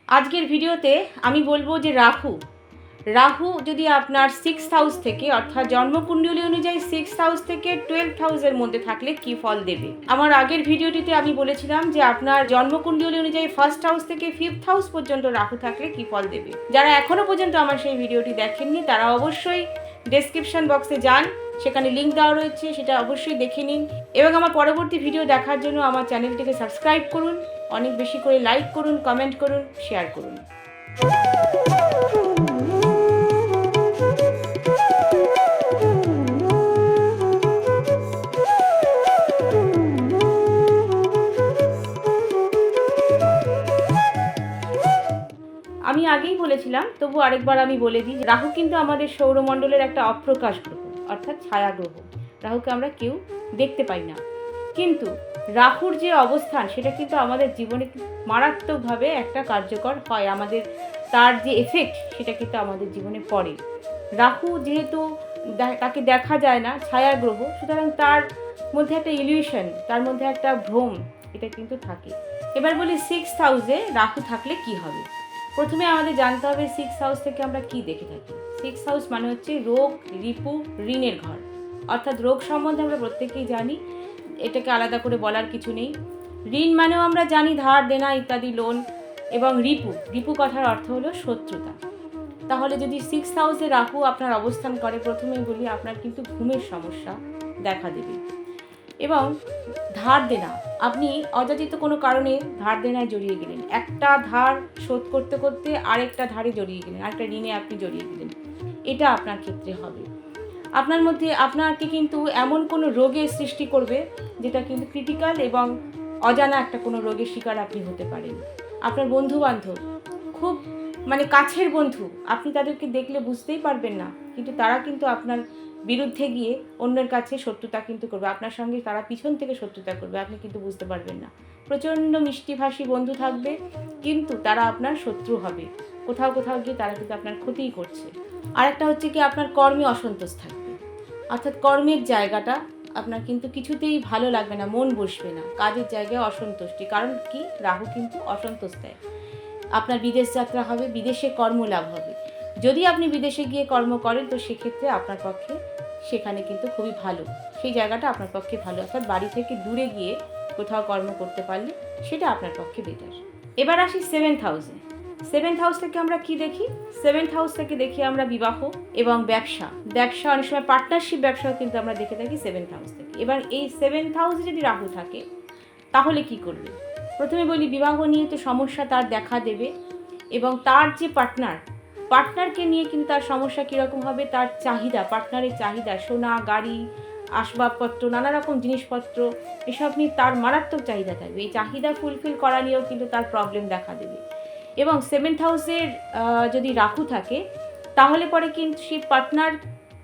আজকের ভিডিওতে আমি বলবো যে রাহু যদি আপনার 6th হাউস থেকে অর্থাৎ জন্মকুণ্ডলী অনুযায়ী 6th হাউস থেকে 12th হাউসের মধ্যে থাকলে কি ফল দেবে। আমার আগের ভিডিওটিতে আমি বলেছিলাম যে আপনার জন্মকুণ্ডলী অনুযায়ী 1st হাউস থেকে 5th হাউস পর্যন্ত রাহু থাকলে কি ফল দেবে। যারা এখনো পর্যন্ত আমার সেই ভিডিওটি দেখেননি তারা অবশ্যই ডেসক্রিপশন বক্সে যান, সেখানে লিঙ্ক দেওয়া রয়েছে, সেটা অবশ্যই দেখে নিন এবং আমার পরবর্তী ভিডিও দেখার জন্য আমার চ্যানেলটিকে সাবস্ক্রাইব করুন, অনেক বেশি করে লাইক করুন, কমেন্ট করুন, শেয়ার করুন। আমি আগেই বলেছিলাম, তবু আরেকবার আমি বলে দিই, রাহু কিন্তু আমাদের সৌরমণ্ডলের একটা অপ্রকাশ গ্রহ অর্থাৎ ছায়া গ্রহ। রাহুকে আমরা কেউ দেখতে পাই না, কিন্তু রাহুর যে অবস্থান সেটা কিন্তু আমাদের জীবনে মারাত্মকভাবে একটা কার্যকর হয়। আমাদের তার যে এফেক্ট সেটা কিন্তু আমাদের জীবনে পড়ে। রাহু যেহেতু তাকে দেখা যায় না, ছায়া গ্রহ, সুতরাং তার মধ্যে একটা ইলিউশন, তার মধ্যে একটা ভ্রম এটা কিন্তু থাকে। এবার বলি 6th হাউসে রাহু থাকলে কি হবে। প্রথমে আমাদের জানতে হবে 6th হাউস থেকে আমরা কি দেখে থাকি। 6th হাউস মানে হচ্ছে রোগ, রিপু, ঋণের ঘর। অর্থাৎ রোগ সম্বন্ধে আমরা প্রত্যেকেই জানি, এটাকে আলাদা করে বলার কিছু নেই। ঋণ মানেও আমরা জানি ধার দেনা ইত্যাদি, লোন। এবং রিপু কথার অর্থ হলো শত্রুতা। তাহলে যদি 6th হাউসে রাহু আপনার অবস্থান করে, প্রথমেই বলি আপনার কিন্তু ঘুমের সমস্যা দেখা দেবে। এবং ধার দেনা, আপনি অযাচিত কোনো কারণে ধার দেনায় জড়িয়ে গেলেন, একটা ধার শোধ করতে করতে আরেকটা ধারে জড়িয়ে গেলেন, আরেকটা ঋণে আপনি জড়িয়ে গেলেন, এটা আপনার ক্ষেত্রে হবে। আপনার মধ্যে আপনাকে কিন্তু এমন কোনো রোগের সৃষ্টি করবে যেটা কিন্তু ক্রিটিক্যাল এবং অজানা একটা কোনো রোগের শিকার আপনি হতে পারেন। আপনার বন্ধু বান্ধব খুব কাছের বন্ধু, আপনি তাদেরকে দেখলে বুঝতেই পারবেন না, কিন্তু তারা কিন্তু আপনার বিরুদ্ধে গিয়ে অন্যের কাছে শত্রুতা কিন্তু করবে, আপনার সঙ্গে তারা পিছন থেকে শত্রুতা করবে, আপনি কিন্তু বুঝতে পারবেন না। প্রচণ্ড মিষ্টিভাষী বন্ধু থাকবে, কিন্তু তারা আপনার শত্রু হবে। কোথাও কোথাও গিয়ে তারা কিন্তু আপনার ক্ষতিই করছে। আরেকটা হচ্ছে কি, আপনার কর্মে অসন্তোষ থাকবে, অর্থাৎ কর্মের জায়গাটা আপনার কিন্তু কিছুতেই ভালো লাগবে না, মন বসবে না, কাজের জায়গায় অসন্তুষ্টি। কারণ কি, রাহু কিন্তু অসন্তোষ দেয়। আপনার বিদেশ যাত্রা হবে, বিদেশে কর্মলাভ হবে। যদি আপনি বিদেশে গিয়ে কর্ম করেন তো সেক্ষেত্রে আপনার পক্ষে সেখানে কিন্তু খুবই ভালো, সেই জায়গাটা আপনার পক্ষে ভালো। অর্থাৎ বাড়ি থেকে দূরে গিয়ে কোথাও কর্ম করতে পারলে সেটা আপনার পক্ষে বেটার। এবার আসি 7th হাউসে। 7th হাউস থেকে আমরা কি দেখি? 7th হাউস থেকে দেখি আমরা বিবাহ এবং ব্যবসা, অনেক সময় পার্টনারশিপ ব্যবসাও কিন্তু আমরা দেখে থাকি 7th হাউস থেকে। এবার এই 7th হাউসে যদি রাহু থাকে তাহলে কি করবে? প্রথমে বলি, বিবাহ নিয়ে তো সমস্যা তার দেখা দেবে, এবং তার যে পার্টনারকে নিয়ে কিন্তু তার সমস্যা কীরকম হবে, তার চাহিদা, পার্টনারের চাহিদা, সোনা, গাড়ি, আসবাবপত্র, নানা রকম জিনিসপত্র, এসব নিয়ে তার মারাত্মক চাহিদা থাকবে। এই চাহিদা ফুলফিল করা নিয়েও কিন্তু তার প্রবলেম দেখা দেবে। এবং 7th হাউসের যদি রাহু থাকে তাহলে পরে কিন্তু সেই পার্টনার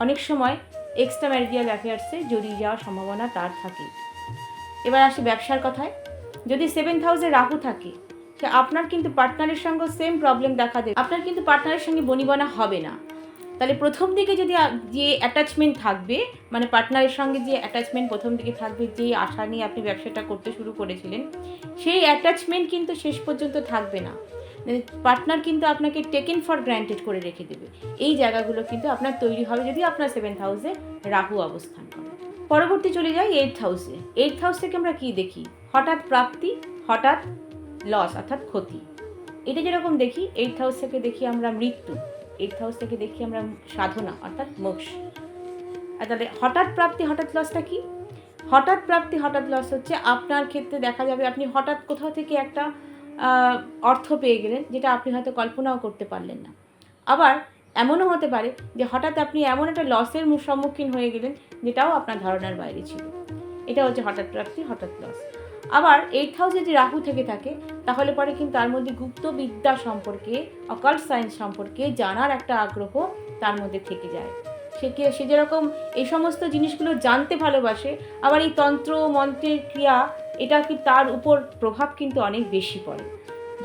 অনেক সময় এক্সট্রা ম্যারিটাল অ্যাফেয়ার্সে জড়িয়ে যাওয়ার সম্ভাবনা তার থাকে। এবার আসি ব্যবসার কথায়। যদি 7th হাউসে রাহু থাকে, সে আপনার কিন্তু পার্টনারের সঙ্গে সেম প্রবলেম দেখা দেবে, আপনার কিন্তু পার্টনারের সঙ্গে বনিবনা হবে না। তাহলে প্রথম দিকে যদি যে অ্যাটাচমেন্ট থাকবে, পার্টনারের সঙ্গে যে অ্যাটাচমেন্ট প্রথম দিকে থাকবে, যে আশা নিয়ে আপনি ব্যবসাটা করতে শুরু করেছিলেন, সেই অ্যাটাচমেন্ট কিন্তু শেষ পর্যন্ত থাকবে না। পার্টনার কিন্তু আপনাকে টেকেন ফর গ্র্যান্টেড করে রেখে দেবে। এই জায়গাগুলো কিন্তু আপনার তৈরি হবে যদি আপনার 7th হাউসে রাহু অবস্থান করে। পরবর্তী চলে যাই 8th হাউসে। 8th হাউস থেকে আমরা কি দেখি? হঠাৎ প্রাপ্তি, হঠাৎ লস অর্থাৎ ক্ষতি। এটা যেরকম দেখি, 8th হাউস থেকে দেখি আমরা মৃত্যু, 8th হাউস থেকে দেখি আমরা সাধনা অর্থাৎ মোক্ষ। তাহলে হঠাৎ প্রাপ্তি, হঠাৎ লসটা কি? হঠাৎ প্রাপ্তি, হঠাৎ লস হচ্ছে আপনার ক্ষেত্রে দেখা যাবে আপনি হঠাৎ কোথাও থেকে একটা অর্থ পেয়ে গেলেন, যেটা আপনি হয়তো কল্পনাও করতে পারলেন না। আবার এমনও হতে পারে যে হঠাৎ আপনি এমন একটা লসের সম্মুখীন হয়ে গেলেন যেটাও আপনার ধারণার বাইরে ছিল। এটা হচ্ছে হঠাৎ প্রাপ্তি, হঠাৎ লস। আবার 8th হাউসে যদি রাহু থেকে থাকে তাহলে পরে কিন্তু তার মধ্যে গুপ্ত বিদ্যা সম্পর্কে, অকাল্ট সায়েন্স সম্পর্কে জানার একটা আগ্রহ তার মধ্যে থেকে যায়। সে যেরকম এই সমস্ত জিনিসগুলো জানতে ভালোবাসে, আবার এই তন্ত্র মন্ত্রের ক্রিয়া, এটা কি তার উপর প্রভাব কিন্তু অনেক বেশি পড়ে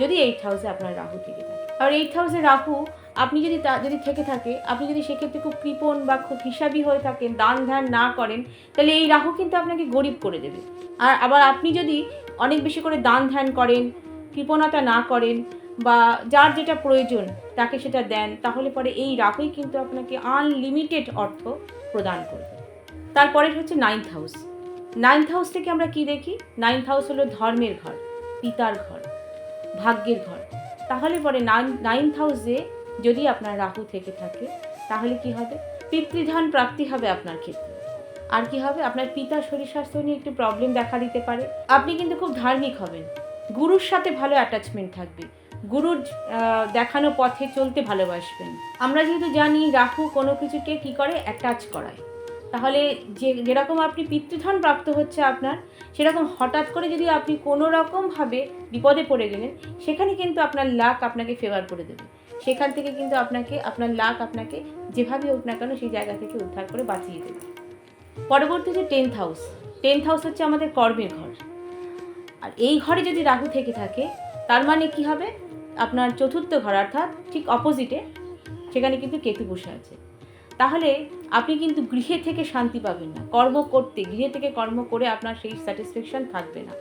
যদি 8th হাউসে আপনার রাহু থেকে থাকে। আর 8th হাউসে রাহু আপনি যদি থেকে থাকে, আপনি যদি সেক্ষেত্রে খুব কৃপণ বা খুব হিসাবি হয়ে থাকেন, দান ধ্যান না করেন, তাহলে এই রাহু কিন্তু আপনাকে গরিব করে দেবে। আর আবার আপনি যদি অনেক বেশি করে দান ধ্যান করেন, কৃপণতা না করেন, বা যার যেটা প্রয়োজন তাকে সেটা দেন, তাহলে পরে এই রাহুই কিন্তু আপনাকে আনলিমিটেড অর্থ প্রদান করবে। তারপরে হচ্ছে 9th হাউস। 9th হাউস থেকে আমরা কি দেখি? 9th হাউস হলো ধর্মের ঘর, পিতার ঘর, ভাগ্যের ঘর। তাহলে পরে 9th হাউসে যদি আপনার রাহু থেকে থাকে তাহলে কি হবে? পিতৃধন প্রাপ্তি হবে আপনার ক্ষেত্রে। আর কি হবে? আপনার পিতার শরীর স্বাস্থ্য নিয়ে একটু প্রবলেম দেখা দিতে পারে। আপনি কিন্তু খুব ধার্মিক হবেন, গুরুর সাথে ভালো অ্যাটাচমেন্ট থাকবে, গুরুর দেখানো পথে চলতে ভালোবাসবেন। আমরা যেহেতু জানি রাহু কোনো কিছুকে কি করে? অ্যাটাচ করায়। তাহলে যেরকম আপনি পিতৃধন প্রাপ্ত হচ্ছে আপনার, সেরকম হঠাৎ করে যদি আপনি কোনো রকমভাবে বিপদে পড়ে গেলেন, সেখানে কিন্তু আপনার লাক আপনাকে ফেভার করে দেবে। সেখান থেকে কিন্তু আপনার লাক আপনাকে যেভাবে হোক না কেন সেই জায়গা থেকে উদ্ধার করে বাঁচিয়ে দেবে। পরবর্তী যে 10th হাউস। 10th হাউস হচ্ছে আমাদের কর্মের ঘর। আর এই ঘরে যদি রাহু থেকে থাকে তার মানে কি হবে? আপনার চতুর্থ ঘর অর্থাৎ ঠিক অপোজিটে সেখানে কিন্তু কেতু বসে আছে। তাহলে আপনি কিন্তু গৃহে থেকে শান্তি পাবেন না, গৃহে থেকে কর্ম করে আপনার সেই স্যাটিসফ্যাকশন থাকবে না।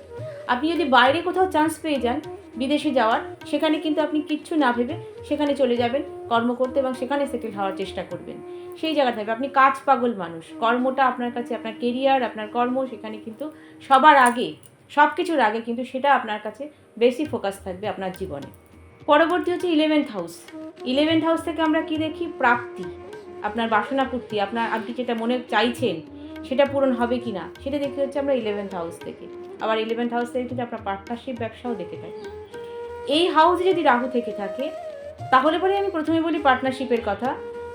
আপনি যদি বাইরে কোথাও চান্স পেয়ে যান বিদেশে যাওয়ার, সেখানে কিন্তু আপনি কিচ্ছু না ভেবে সেখানে চলে যাবেন কর্ম করতে এবং সেখানে সেটেল হওয়ার চেষ্টা করবেন। সেই জায়গা থাকবে আপনি কাজ পাগল মানুষ, কর্মটা আপনার কাছে, আপনার কেরিয়ার, আপনার কর্ম সেখানে কিন্তু সবার আগে, সব কিছুর আগে কিন্তু সেটা আপনার কাছে বেশি ফোকাস থাকবে আপনার জীবনে। পরবর্তী হচ্ছে 11th হাউস। 11th হাউস থেকে আমরা কি দেখি? প্রাপ্তি, আপনার বাসনা পূর্তি, আপনি যেটা মনে চাইছেন সেটা পূরণ হবে কি না সেটা দেখতে হচ্ছে আমরা 11th হাউস থেকে। আবার 11th হাউস থেকে কিন্তু আপনার পার্টনারশিপ ব্যবসাও দেখে থাকি। এই হাউসে যদি রাহু থেকে থাকে তাহলে পরে আমি প্রথমে বলি পার্টনারশিপের কথা,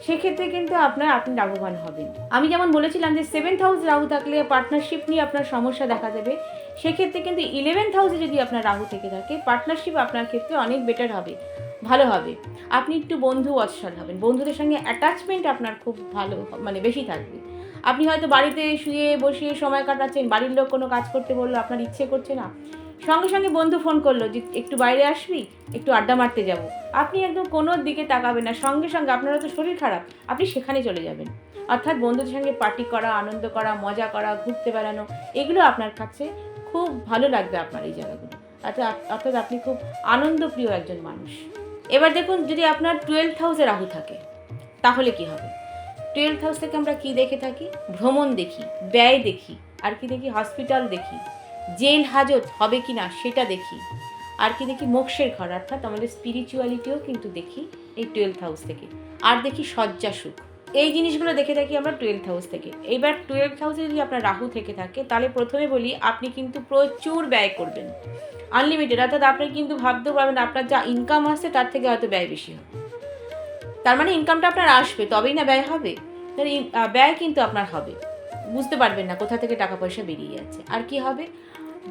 সেক্ষেত্রে কিন্তু আপনি লাভবান হবেন। আমি যেমন বলেছিলাম যে 7th হাউস রাহু থাকলে পার্টনারশিপ নিয়ে আপনার সমস্যা দেখা দেবে, সেক্ষেত্রে কিন্তু 11th হাউসে যদি আপনার রাহু থেকে থাকে পার্টনারশিপ আপনার ক্ষেত্রে অনেক বেটার হবে, ভালো হবে। আপনি একটু বন্ধু অৎসল হবেন, বন্ধুদের সঙ্গে অ্যাটাচমেন্ট আপনার খুব ভালো বেশি থাকবে। আপনি হয়তো বাড়িতে শুয়ে বসে সময় কাটাচ্ছেন, বাড়ির লোক কোনো কাজ করতে বললো, আপনার ইচ্ছে করছে না, সঙ্গে সঙ্গে বন্ধু ফোন করলো যে একটু বাইরে আসবি, একটু আড্ডা মারতে যাব, আপনি একদম কোনো দিকে তাকাবেন না, সঙ্গে সঙ্গে আপনার হয়তো শরীর খারাপ, আপনি সেখানে চলে যাবেন। অর্থাৎ বন্ধুদের সঙ্গে পার্টি করা, আনন্দ করা, মজা করা, ঘুরতে বেড়ানো, এগুলো আপনার কাছে খুব ভালো লাগবে আপনার এই জায়গাগুলো। অর্থাৎ আপনি খুব আনন্দপ্রিয় একজন মানুষ। এবার দেখুন, যদি আপনার 12th হাউসে রাহু থাকে তাহলে কি হবে? 12th হাউস থেকে আমরা কি দেখে থাকি? ভ্রমণ দেখি, ব্যয় দেখি, আর কি দেখি? হসপিটাল দেখি, জেল হাজত হবে কি না সেটা দেখি, আর কি দেখি? মোক্ষের ঘর অর্থাৎ আমাদের স্পিরিচুয়ালিটিও কিন্তু দেখি এই 12th হাউস থেকে। আর দেখি শয্যা সুখ, এই জিনিসগুলো দেখে থাকি আমরা 12th হাউস থেকে। এইবার 12th হাউসে যদি আপনার রাহু থেকে থাকে তাহলে প্রথমে বলি আপনি কিন্তু প্রচুর ব্যয় করবেন, আনলিমিটেড। অর্থাৎ আপনি কিন্তু ভাবতেও পারবেন আপনার যা ইনকাম আসছে তার থেকে হয়তো ব্যয় বেশি হবে। তার মানে ইনকামটা আপনার আসবে তবেই না ব্যয় হবে, ব্যয় কিন্তু আপনার হবে, বুঝতে পারবেন না কোথা থেকে টাকা পয়সা বেরিয়ে যাচ্ছে। আর কি হবে?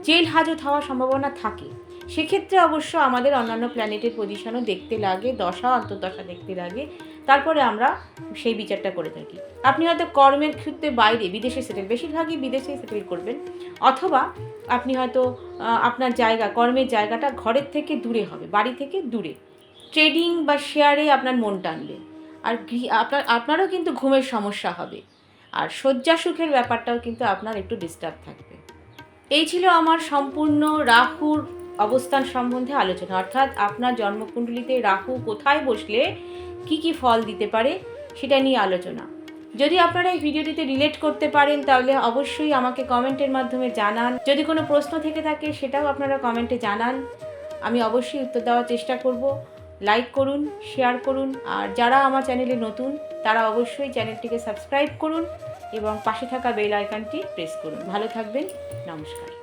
জেল হাজত হওয়ার সম্ভাবনা থাকে। সেক্ষেত্রে অবশ্য আমাদের অন্যান্য প্ল্যানেটের পজিশনও দেখতে লাগে, দশা অন্তর্দশা দেখতে লাগে, তারপরে আমরা সেই বিচারটা করে থাকি। আপনি হয়তো কর্মের ক্ষেত্রে বাইরে বিদেশে সেটেল, বেশিরভাগই বিদেশেই সেটেল করবেন, অথবা আপনি হয়তো আপনার কর্মের জায়গাটা ঘরের থেকে দূরে হবে, বাড়ি থেকে দূরে। ট্রেডিং বা শেয়ারে আপনার মন টানবে। আর আপনারও কিন্তু ঘুমের সমস্যা হবে, আর শয্যা সুখের ব্যাপারটাও কিন্তু আপনার একটু ডিস্টার্ব থাকবে। এই ছিল আমার সম্পূর্ণ রাহুর অবস্থান সম্বন্ধে আলোচনা, অর্থাৎ আপনার জন্মকুণ্ডলিতে রাহু কোথায় বসলে কি কি ফল দিতে পারে সেটা নিয়ে আলোচনা। যদি আপনারা এই ভিডিওটিতে রিলেট করতে পারেন তাহলে অবশ্যই আমাকে কমেন্টের মাধ্যমে জানান। যদি কোনো প্রশ্ন থেকে থাকে সেটাও আপনারা কমেন্টে জানান, আমি অবশ্যই উত্তর দেওয়ার চেষ্টা করব। লাইক করুন, শেয়ার করুন, আর যারা আমার চ্যানেলে নতুন তারা অবশ্যই চ্যানেলটিকে সাবস্ক্রাইব করুন এবং পাশে থাকা বেল আইকনটি প্রেস করুন। ভালো থাকবেন, নমস্কার।